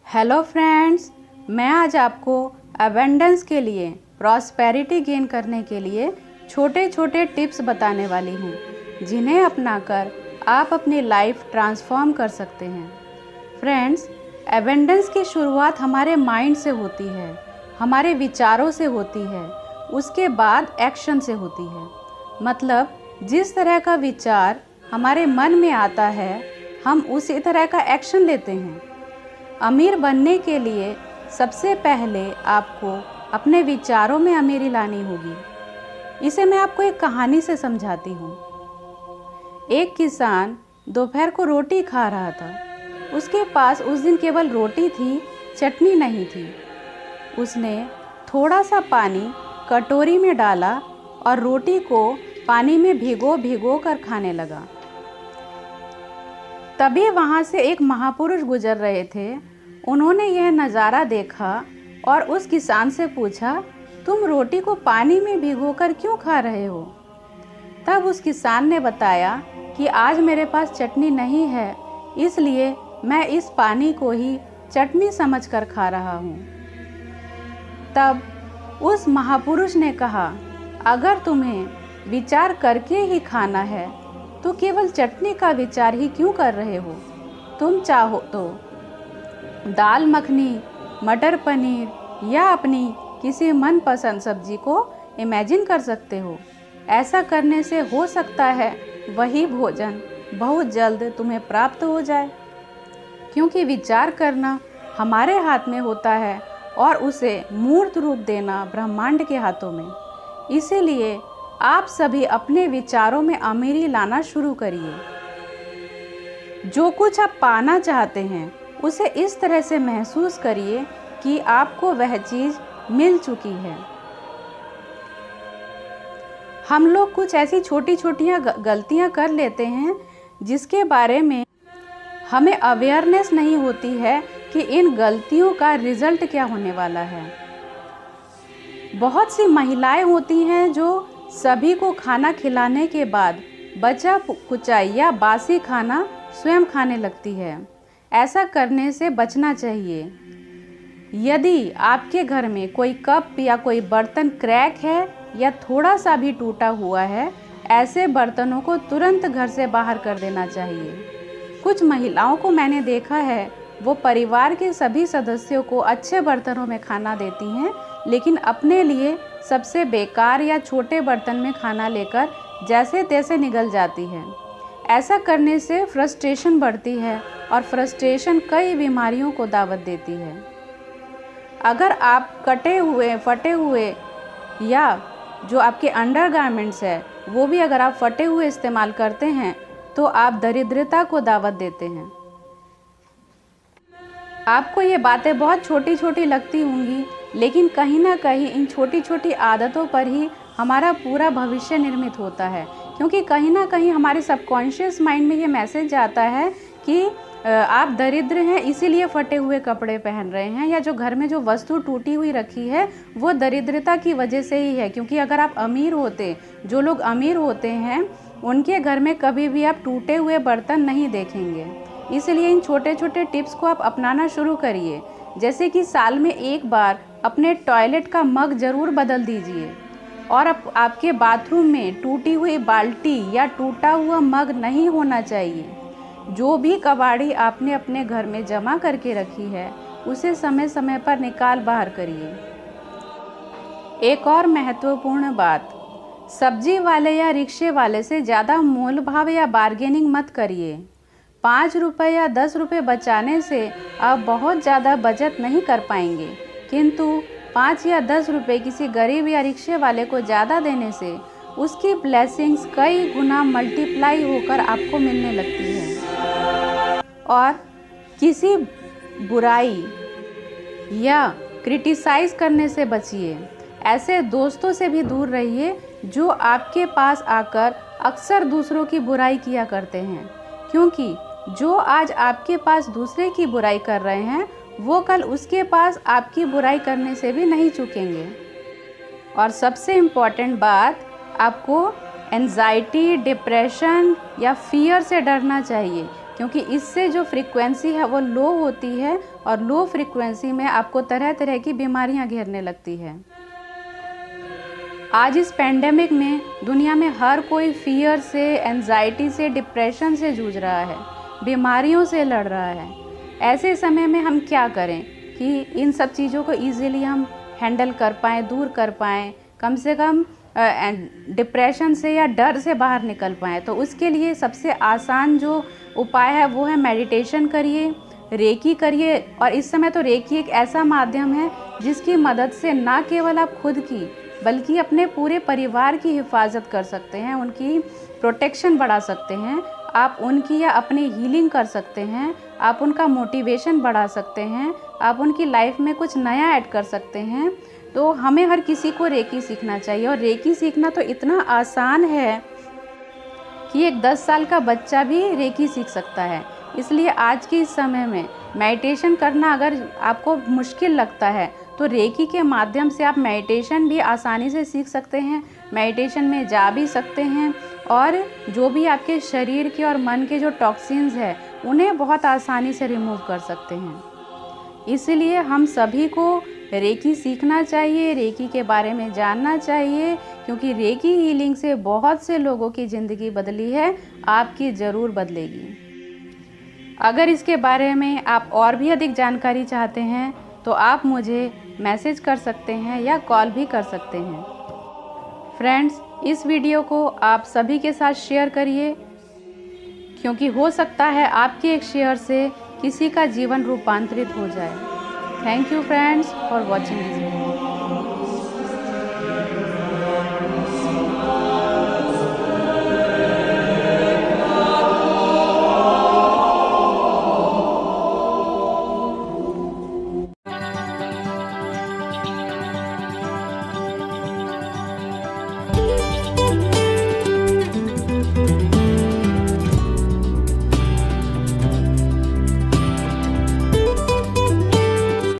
Hello friends, मैं आज आपको अबेंडेंस के लिए, प्रॉस्पेरिटी गेन करने के लिए छोटे छोटे टिप्स बताने वाली हूँ, जिन्हें अपनाकर आप अपनी लाइफ ट्रांसफॉर्म कर सकते हैं। फ्रेंड्स, अबेंडेंस की शुरुआत हमारे माइंड से होती है, हमारे विचारों से होती है, उसके बाद एक्शन से होती है। मतलब जिस तरह का विचार हमारे मन में आता है, हम उसी तरह का एक्शन लेते हैं। अमीर बनने के लिए सबसे पहले आपको अपने विचारों में अमीरी लानी होगी। इसे मैं आपको एक कहानी से समझाती हूँ। एक किसान दोपहर को रोटी खा रहा था। उसके पास उस दिन केवल रोटी थी, चटनी नहीं थी। उसने थोड़ा सा पानी कटोरी में डाला और रोटी को पानी में भिगो भिगो कर खाने लगा। तभी वहाँ से एक महापुरुष गुजर रहे थे। उन्होंने यह नज़ारा देखा और उस किसान से पूछा, तुम रोटी को पानी में भिगोकर क्यों खा रहे हो? तब उस किसान ने बताया कि आज मेरे पास चटनी नहीं है, इसलिए मैं इस पानी को ही चटनी समझकर खा रहा हूँ। तब उस महापुरुष ने कहा, अगर तुम्हें विचार करके ही खाना है तो केवल चटनी का विचार ही क्यों कर रहे हो? तुम चाहो तो दाल मखनी, मटर पनीर या अपनी किसी मनपसंद सब्जी को इमेजिन कर सकते हो। ऐसा करने से हो सकता है वही भोजन बहुत जल्द तुम्हें प्राप्त हो जाए, क्योंकि विचार करना हमारे हाथ में होता है और उसे मूर्त रूप देना ब्रह्मांड के हाथों में। इसीलिए आप सभी अपने विचारों में अमीरी लाना शुरू करिए। जो कुछ आप पाना चाहते हैं उसे इस तरह से महसूस करिए कि आपको वह चीज़ मिल चुकी है। हम लोग कुछ ऐसी छोटी छोटी गलतियां कर लेते हैं जिसके बारे में हमें अवेयरनेस नहीं होती है कि इन गलतियों का रिजल्ट क्या होने वाला है। बहुत सी महिलाएं होती हैं जो सभी को खाना खिलाने के बाद बचा कुचा या बासी खाना स्वयं खाने लगती है। ऐसा करने से बचना चाहिए। यदि आपके घर में कोई कप या कोई बर्तन क्रैक है या थोड़ा सा भी टूटा हुआ है, ऐसे बर्तनों को तुरंत घर से बाहर कर देना चाहिए। कुछ महिलाओं को मैंने देखा है, वो परिवार के सभी सदस्यों को अच्छे बर्तनों में खाना देती हैं, लेकिन अपने लिए सबसे बेकार या छोटे बर्तन में खाना लेकर जैसे तैसे निकल जाती है। ऐसा करने से फ्रस्ट्रेशन बढ़ती है और फ्रस्ट्रेशन कई बीमारियों को दावत देती है। अगर आप कटे हुए, फटे हुए या जो आपके अंडरगारमेंट्स है वो भी अगर आप फटे हुए इस्तेमाल करते हैं तो आप दरिद्रता को दावत देते हैं। आपको ये बातें बहुत छोटी छोटी लगती होंगी, लेकिन कहीं ना कहीं इन छोटी छोटी आदतों पर ही हमारा पूरा भविष्य निर्मित होता है। क्योंकि कहीं ना कहीं हमारे सबकॉन्शियस माइंड में ये मैसेज आता है कि आप दरिद्र हैं, इसीलिए फटे हुए कपड़े पहन रहे हैं, या जो घर में जो वस्तु टूटी हुई रखी है वो दरिद्रता की वजह से ही है। क्योंकि अगर आप अमीर होते, जो लोग अमीर होते हैं उनके घर में कभी भी आप टूटे हुए बर्तन नहीं देखेंगे। इसलिए इन छोटे छोटे टिप्स को आप अपनाना शुरू करिए। जैसे कि साल में एक बार अपने टॉयलेट का मग ज़रूर बदल दीजिए, और आपके बाथरूम में टूटी हुई बाल्टी या टूटा हुआ मग नहीं होना चाहिए। जो भी कबाड़ी आपने अपने घर में जमा करके रखी है उसे समय समय पर निकाल बाहर करिए। एक और महत्वपूर्ण बात, सब्जी वाले या रिक्शे वाले से ज़्यादा मोल भाव या बार्गेनिंग मत करिए। 5 रुपये या 10 रुपये बचाने से आप बहुत ज़्यादा बचत नहीं कर पाएंगे, किंतु 5 या 10 रुपये किसी गरीब या रिक्शे वाले को ज़्यादा देने से उसकी ब्लेसिंग्स कई गुना मल्टीप्लाई होकर आपको मिलने लगती है। और किसी बुराई या क्रिटिसाइज़ करने से बचिए। ऐसे दोस्तों से भी दूर रहिए जो आपके पास आकर अक्सर दूसरों की बुराई किया करते हैं, क्योंकि जो आज आपके पास दूसरे की बुराई कर रहे हैं वो कल उसके पास आपकी बुराई करने से भी नहीं चूकेंगे। और सबसे इम्पॉर्टेंट बात, आपको एंजाइटी, डिप्रेशन या फियर से डरना चाहिए, क्योंकि इससे जो फ्रीक्वेंसी है वो लो होती है और लो फ्रीक्वेंसी में आपको तरह तरह की बीमारियां घेरने लगती है। आज इस पेंडेमिक में दुनिया में हर कोई फियर से, एंजाइटी से, डिप्रेशन से जूझ रहा है, बीमारियों से लड़ रहा है। ऐसे समय में हम क्या करें कि इन सब चीज़ों को ईज़िली हम हैंडल कर पाएँ, दूर कर पाएँ, कम से कम डिप्रेशन से या डर से बाहर निकल पाएँ। तो उसके लिए सबसे आसान जो उपाय है वो है मेडिटेशन करिए, रेकी करिए। और इस समय तो रेकी एक ऐसा माध्यम है जिसकी मदद से ना केवल आप खुद की बल्कि अपने पूरे परिवार की हिफाजत कर सकते हैं, उनकी प्रोटेक्शन बढ़ा सकते हैं, आप उनकी या अपनी हीलिंग कर सकते हैं, आप उनका मोटिवेशन बढ़ा सकते हैं, आप उनकी लाइफ में कुछ नया ऐड कर सकते हैं। तो हमें हर किसी को रेकी सीखना चाहिए। और रेकी सीखना तो इतना आसान है कि एक 10 साल का बच्चा भी रेकी सीख सकता है। इसलिए आज के इस समय में मेडिटेशन करना अगर आपको मुश्किल लगता है तो रेकी के माध्यम से आप मेडिटेशन भी आसानी से सीख सकते हैं, मेडिटेशन में जा भी सकते हैं और जो भी आपके शरीर के और मन के जो टॉक्सिन्स हैं उन्हें बहुत आसानी से रिमूव कर सकते हैं। इसलिए हम सभी को रेकी सीखना चाहिए, रेकी के बारे में जानना चाहिए, क्योंकि रेकी हीलिंग से बहुत से लोगों की ज़िंदगी बदली है, आपकी ज़रूर बदलेगी। अगर इसके बारे में आप और भी अधिक जानकारी चाहते हैं तो आप मुझे मैसेज कर सकते हैं या कॉल भी कर सकते हैं। फ्रेंड्स, इस वीडियो को आप सभी के साथ शेयर करिए, क्योंकि हो सकता है आपके एक शेयर से किसी का जीवन रूपांतरित हो जाए। Thank you friends for watching this video.